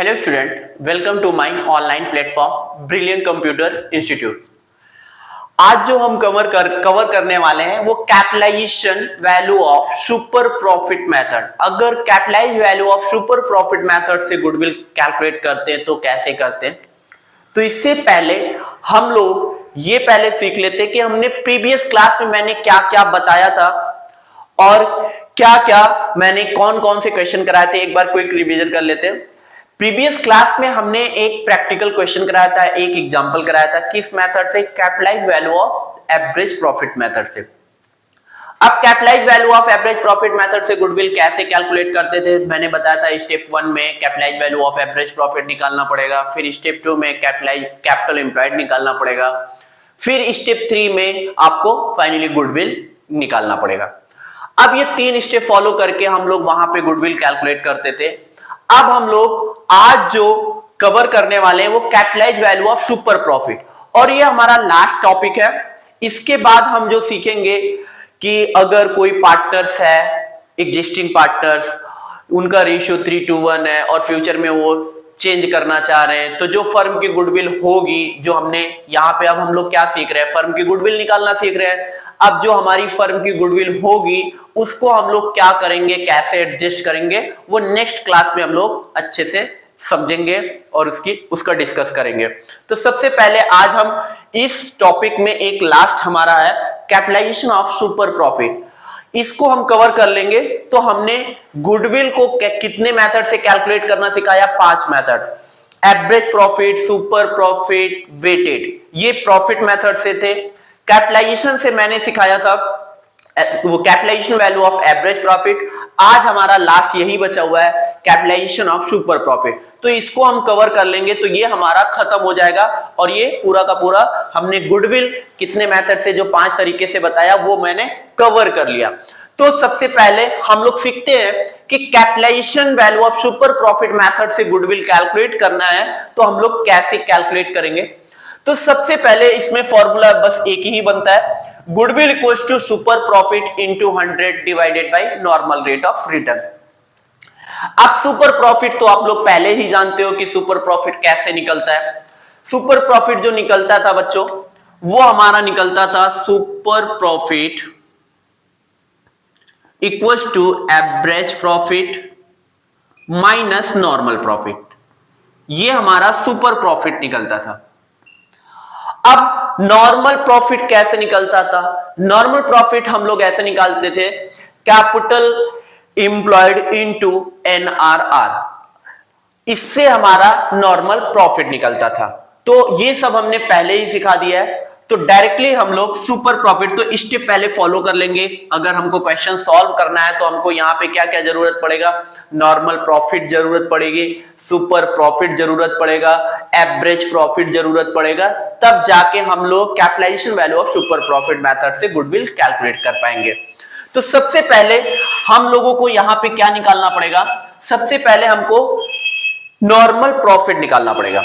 Hello student, welcome to my online platform brilliant computer institute. आज जो हम cover करने वाले हैं वो capitalisation value of super profit method. अगर capitalise value of super profit method से गुडविल कैलकुलेट करते हैं तो कैसे करते हैं। तो इससे पहले हम लोग ये पहले सीख लेते हैं कि हमने प्रीवियस क्लास में मैंने क्या क्या बताया था और क्या क्या मैंने कौन कौन से क्वेश्चन कराए थे। एक बार क्विक रिवीजन कर लेते हैं। प्रीवियस क्लास में हमने एक प्रैक्टिकल क्वेश्चन कराया था, एक एग्जांपल कराया था। किस मेथड से? Capitalise value of average profit method से। अब capitalise value of average profit method से गुडविल कैसे कैलकुलेट करते थे मैंने बताया था। स्टेप 1 में capitalise value of average profit निकालना पड़ेगा, फिर स्टेप 2 में कैपिटल एम्प्लॉयड निकालना पड़ेगा, फिर स्टेप 3 में आपको फाइनली गुडविल निकालना पड़ेगा। अब ये 3 स्टेप फॉलो करके हम लोग वहां पे गुडविल कैलकुलेट करते थे। अब हम लोग आज जो कवर करने वाले हैं वो capitalise value of super profit, और ये हमारा लास्ट टॉपिक है। इसके बाद हम जो सीखेंगे कि अगर कोई पार्टनर्स है, एग्जिस्टिंग पार्टनर्स, उनका रेशियो 3:1 है और फ्यूचर में वो चेंज करना चाह रहे हैं, तो जो फर्म की गुडविल होगी, जो हमने यहाँ पे अब हम लोग क्या सीख रहे हैं, फर्म की गुडविल निकालना सीख रहे हैं। अब जो हमारी फर्म की गुडविल होगी उसको हम लोग क्या करेंगे, कैसे एडजस्ट करेंगे, वो नेक्स्ट क्लास में हम लोग अच्छे से समझेंगे और उसका डिस्कस करेंगे। तो सबसे पहले आज हम इस टॉपिक में एक लास्ट हमारा है कैपिटलाइजेशन ऑफ सुपर प्रॉफिट, इसको हम कवर कर लेंगे। तो हमने गुडविल को कितने मेथड से कैलकुलेट करना सिखाया? 5 method. Average profit, super profit, weighted, ये प्रॉफिट मेथड से थे। कैपिटलाइजेशन से मैंने सिखाया था वो capitalisation value of average profit. आज हमारा लास्ट यही बचा हुआ है कैपिटलाइजेशन ऑफ सुपर प्रॉफिट। तो इसको हम कवर कर लेंगे तो ये हमारा खत्म हो जाएगा और ये पूरा का पूरा हमने गुडविल कितने मेथड से जो 5 तरीके से बताया वो मैंने कवर कर लिया। तो सबसे पहले हम लोग सीखते हैं कि capitalization value of super profit method से गुडविल कैलकुलेट करना है तो हम लोग कैसे कैलकुलेट करेंगे। तो सबसे पहले इसमें फॉर्मूला बस एक ही बनता है, goodwill equals to super profit into 100 divided by normal rate of return. अब सुपर प्रॉफिट तो आप लोग पहले ही जानते हो कि सुपर प्रॉफिट कैसे निकलता है। सुपर प्रॉफिट जो निकलता था बच्चों, वो हमारा निकलता था super profit equals to average profit minus normal profit. ये हमारा सुपर प्रॉफिट निकलता था। अब नॉर्मल प्रॉफिट कैसे निकलता था? नॉर्मल प्रॉफिट हम लोग ऐसे निकालते थे, कैपिटल एम्प्लॉयड इनटू एनआरआर, इससे हमारा नॉर्मल प्रॉफिट निकलता था। तो ये सब हमने पहले ही सिखा दिया है। तो डायरेक्टली हम लोग सुपर प्रॉफिट, तो स्टेप पहले फॉलो कर लेंगे। अगर हमको क्वेश्चन सॉल्व करना है तो हमको यहाँ पे क्या क्या जरूरत पड़ेगा? नॉर्मल प्रॉफिट जरूरत पड़ेगी, सुपर प्रॉफिट जरूरत पड़ेगा, एवरेज प्रॉफिट जरूरत पड़ेगा, तब जाके हम लोग capitalization value of super profit method से गुडविल कैलकुलेट कर पाएंगे। तो सबसे पहले हम लोगों को यहाँ पे क्या निकालना पड़ेगा? सबसे पहले हमको नॉर्मल प्रॉफिट निकालना पड़ेगा।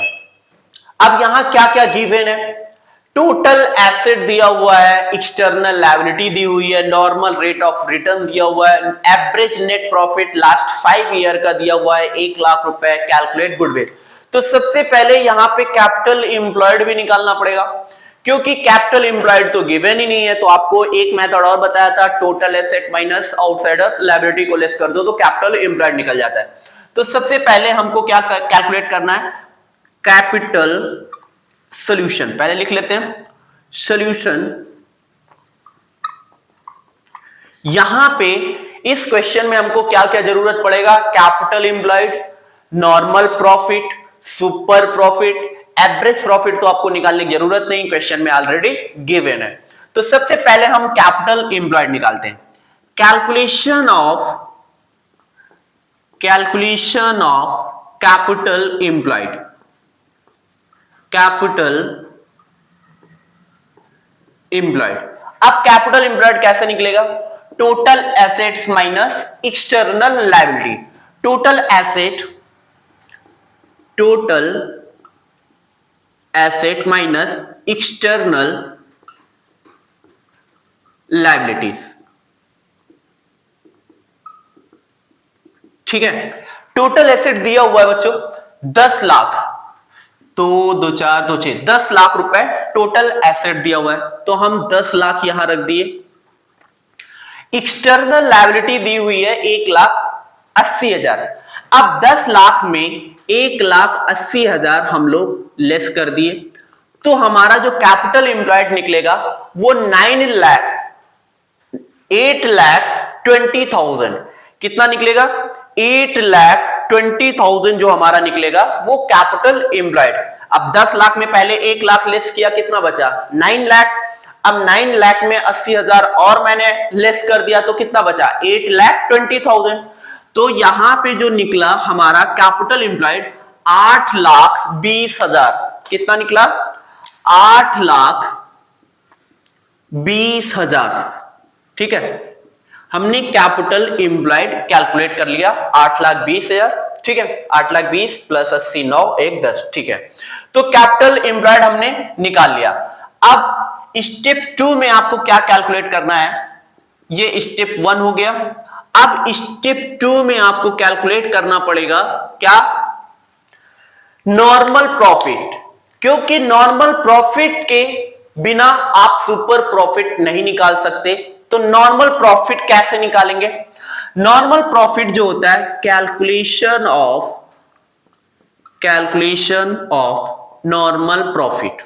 अब यहां क्या क्या गिवन है? टोटल एसेट दिया हुआ है, एक्सटर्नल लायबिलिटी दी हुई है, नॉर्मल रेट ऑफ रिटर्न दिया हुआ है, average net profit last 5 year का दिया हुआ है 1 लाख रुपए, कैलकुलेट गुडविल। तो सबसे पहले यहां पे कैपिटल एम्प्लॉयड भी निकालना पड़ेगा, क्योंकि कैपिटल एम्प्लॉयड तो गिवन ही नहीं है। तो आपको एक मेथड और बताया था, total asset minus outsider liability को लेस कर दो तो कैपिटल एम्प्लॉयड निकल जाता है। तो सबसे पहले हमको क्या कैलकुलेट करना है? कैपिटल सॉल्यूशन पहले लिख लेते हैं, सॉल्यूशन। यहां पे इस क्वेश्चन में हमको क्या क्या जरूरत पड़ेगा? Capital employed, normal profit, super profit, average profit तो आपको निकालने की जरूरत नहीं, क्वेश्चन में ऑलरेडी गिवन है। तो सबसे पहले हम कैपिटल एम्प्लॉयड निकालते हैं। Calculation of capital employed, capital employed. अब कैपिटल एम्प्लॉयड कैसे निकलेगा? Total assets minus external liability. Total asset minus external liabilities. ठीक है, टोटल एसेट दिया हुआ है बच्चों 10 लाख, तो 2 4 2 6 10 लाख रुपए टोटल एसेट दिया हुआ है, तो हम 10 लाख यहां रख दिए। एक्सटर्नल लायबिलिटी दी हुई है 1,80,000। अब 10 लाख में 1,80,000 हम लोग लेस कर दिए, तो हमारा जो कैपिटल एम्प्लॉयड निकलेगा वो 8,20,000। कितना निकलेगा? 8,20,000 जो हमारा निकलेगा वो कैपिटल एम्प्लॉयड। अब 10 लाख में पहले 1 लाख लेस किया, कितना बचा? 9 लाख। अब 9 लाख में 80,000 और मैंने लेस कर दिया, तो कितना बचा? 8,20,000। तो यहां पे जो निकला हमारा कैपिटल एम्प्लॉयड 8,20,000। कितना निकला? 8,20,000। ठीक है, हमने कैपिटल एम्प्लॉयड कैलकुलेट कर लिया 8,20,000। ठीक है, 8,20,000 प्लस 80 9 1 10। ठीक है, तो कैपिटल एम्प्लॉयड हमने निकाल लिया। अब स्टेप 2 में आपको क्या कैलकुलेट करना है? ये स्टेप 1 हो गया। अब स्टेप 2 में आपको कैलकुलेट करना पड़ेगा क्या? नॉर्मल प्रॉफिट, क्योंकि नॉर्मल प्रॉफिट के बिना आप सुपर प्रॉफिट नहीं निकाल सकते। तो नॉर्मल प्रॉफिट कैसे निकालेंगे? नॉर्मल प्रॉफिट जो होता है calculation of normal profit.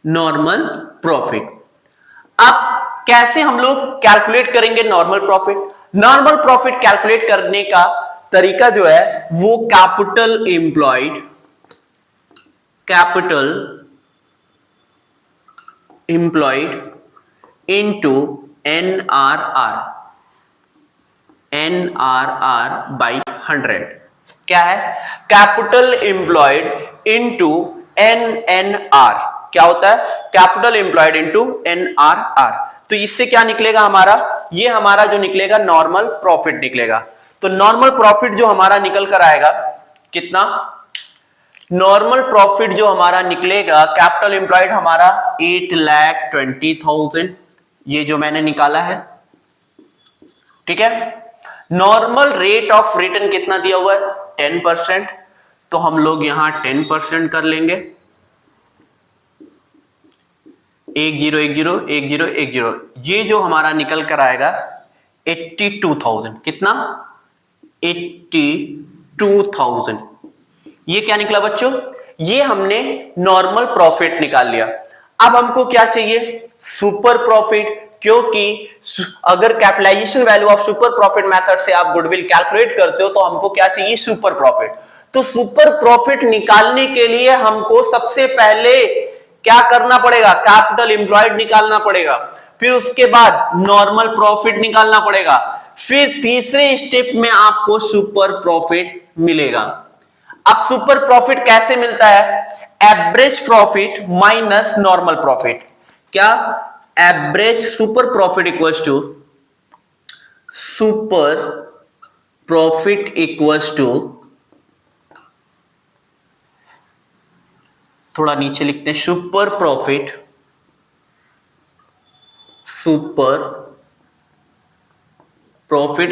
Normal profit, अब कैसे हम लोग कैलकुलेट करेंगे normal profit? Normal profit calculate करने का तरीका जो है वो capital employed into NRR by 100। क्या है? Capital employed into NNR। क्या होता है? Capital employed into NRR। तो इससे क्या निकलेगा हमारा? ये हमारा जो निकलेगा नॉर्मल प्रॉफिट निकलेगा। तो नॉर्मल प्रॉफिट जो हमारा निकल कर आएगा कितना? नॉर्मल प्रॉफिट जो हमारा निकलेगा कैपिटल एम्प्लॉयड हमारा 8,20,000, ये जो मैंने निकाला है। ठीक है, नॉर्मल रेट ऑफ रिटर्न कितना दिया हुआ है? 10%। तो हम लोग यहां 10% कर लेंगे। 10101010, ये जो हमारा निकल कर आएगा 82,000। कितना? 82,000। ये क्या निकला बच्चों? ये हमने नॉर्मल प्रॉफिट निकाल लिया। अब हमको क्या चाहिए? सुपर प्रॉफिट, क्योंकि अगर capitalization value of super profit method से आप गुडविल कैलकुलेट करते हो तो हमको क्या चाहिए? Super profit. तो सुपर प्रॉफिट निकालने के लिए हमको सबसे पहले क्या करना पड़ेगा? कैपिटल एम्प्लॉयड निकालना पड़ेगा, फिर उसके बाद नॉर्मल प्रॉफिट निकालना पड़ेगा, फिर तीसरे स्टेप में आपको सुपर प्रॉफिट मिलेगा। अब सुपर प्रॉफिट कैसे मिलता है? Average profit minus normal profit. क्या? Average super profit equals to थोड़ा नीचे लिखते हैं, super profit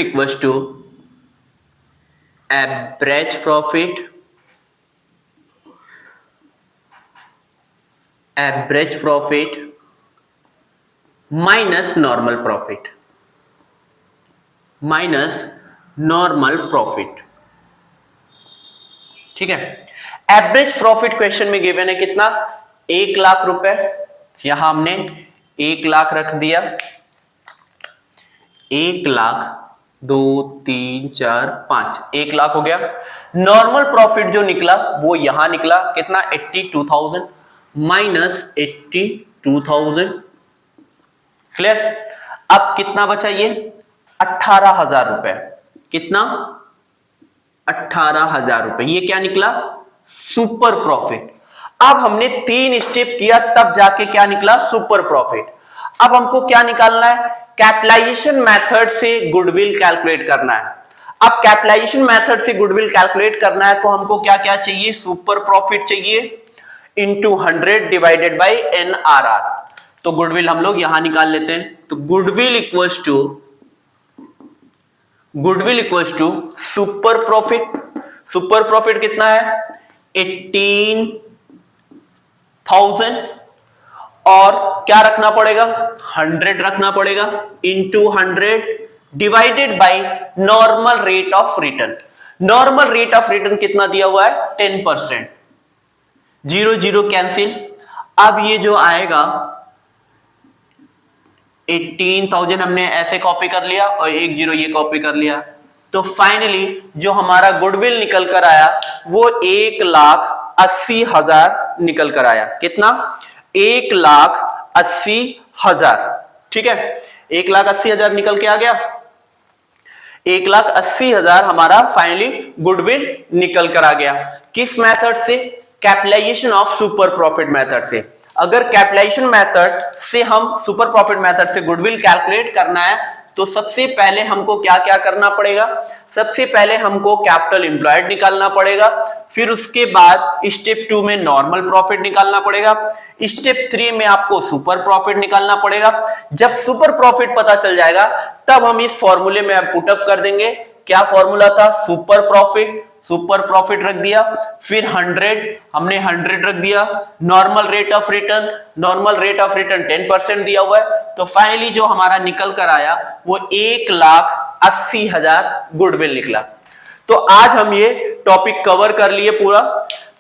equals to average profit minus normal profit. ठीक है, एवरेज प्रॉफिट क्वेश्चन में गिवन है कितना? 1 लाख रुपए। यहां हमने 1 लाख रख दिया। 1 लाख 2 3 4 5, 1 लाख हो गया। नॉर्मल प्रॉफिट जो निकला वो यहां निकला कितना? 82,000 माइनस 82,000। क्लियर? अब कितना बचा? ये 18,000 रुपए। कितना? 18,000 रुपए। ये क्या निकला? Super profit. अब हमने 3 स्टेप किया तब जाके क्या निकला? Super profit. अब हमको क्या निकालना है? कैपिटलाइजेशन मेथड से गुडविल कैलकुलेट करना है। अब कैपिटलाइजेशन मेथड से गुडविल कैलकुलेट करना है तो हमको क्या क्या चाहिए? सुपर प्रॉफिट चाहिए इंटू 100 डिवाइडेड बाई NRR। तो गुडविल हम लोग यहां निकाल लेते हैं। तो goodwill equals to super profit. Super profit कितना है 18,000 और क्या रखना पड़ेगा 100 रखना पड़ेगा into 100 divided by normal rate of return. Normal rate of return कितना दिया हुआ है 10%। 0 0 कैंसिल। अब ये जो आएगा 18,000 हमने ऐसे कॉपी कर लिया और 1 0 ये कॉपी कर लिया, तो फाइनली जो हमारा गुडविल निकल कर आया वो 1,80,000 निकल कर आया। कितना 1,80,000। ठीक है 1,80,000 निकल के आ गया। 1,80,000 हमारा फाइनली गुडविल निकल कर आ गया। किस मेथड से capitalization of super profit method से। अगर कैपिटलाइजेशन मेथड से हम सुपर प्रॉफिट मेथड से गुडविल कैलकुलेट करना है तो सबसे पहले हमको क्या क्या करना पड़ेगा, सबसे पहले हमको कैपिटल एम्प्लॉयड निकालना पड़ेगा, फिर उसके बाद स्टेप 2 में नॉर्मल प्रॉफिट निकालना पड़ेगा, स्टेप 3 में आपको सुपर प्रॉफिट निकालना पड़ेगा। जब सुपर प्रॉफिट पता चल जाएगा तब हम इस फॉर्मूले में पुटअप कर देंगे। क्या फॉर्मूला था सुपर प्रॉफिट, सुपर प्रॉफिट रख दिया, फिर 100 हमने 100 रख दिया, normal rate of return, normal rate of return 10% दिया हुआ है, तो फाइनली जो हमारा निकल कर आया वो 1,80,000 गुडविल निकला। तो आज हम ये टॉपिक कवर कर लिए पूरा।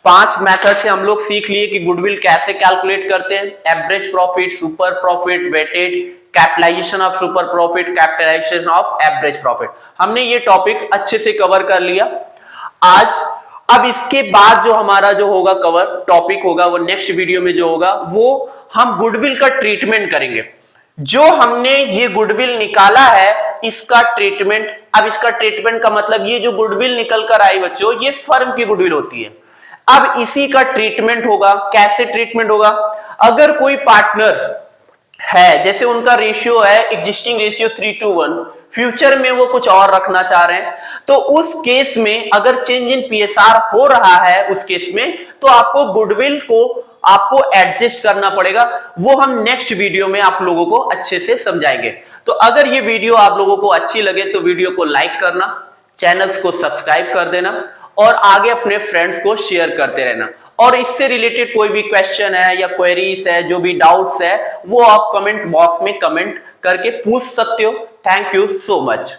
5 मेथड से हम लोग सीख लिए कि गुडविल कैसे कैलकुलेट करते हैं, average profit, super profit, weighted, capitalization of super profit, capitalization of average profit. हमने ये टॉपिक अच्छे से कवर कर लिया आज। अब इसके बाद जो हमारा जो होगा कवर टॉपिक होगा वो नेक्स्ट वीडियो में जो होगा वो हम गुडविल का ट्रीटमेंट करेंगे। जो हमने ये गुडविल निकाला है इसका ट्रीटमेंट। अब इसका ट्रीटमेंट का मतलब ये जो गुडविल निकल कर आई बच्चों ये फर्म की गुडविल होती है। अब इसी का ट्रीटमेंट होगा। कैसे ट्रीटमेंट होगा, अगर कोई पार्टनर है जैसे उनका रेशियो है एग्जिस्टिंग रेशियो 3:1, फ्यूचर में वो कुछ और रखना चाह रहे हैं, तो उस केस में अगर चेंज इन पीएसआर हो रहा है उस केस में तो आपको गुडविल को आपको एडजस्ट करना पड़ेगा। वो हम नेक्स्ट वीडियो में आप लोगों को अच्छे से समझाएंगे। तो अगर ये वीडियो आप लोगों को अच्छी लगे तो वीडियो को लाइक करना, चैनल्स को सब्सक्राइब कर देना और आगे अपने फ्रेंड्स को शेयर करते रहना। और इससे रिलेटेड कोई भी क्वेश्चन है या क्वेरीज है, जो भी डाउट्स है वो आप कमेंट बॉक्स में कमेंट करके पूछ सकते हो। Thank you so much.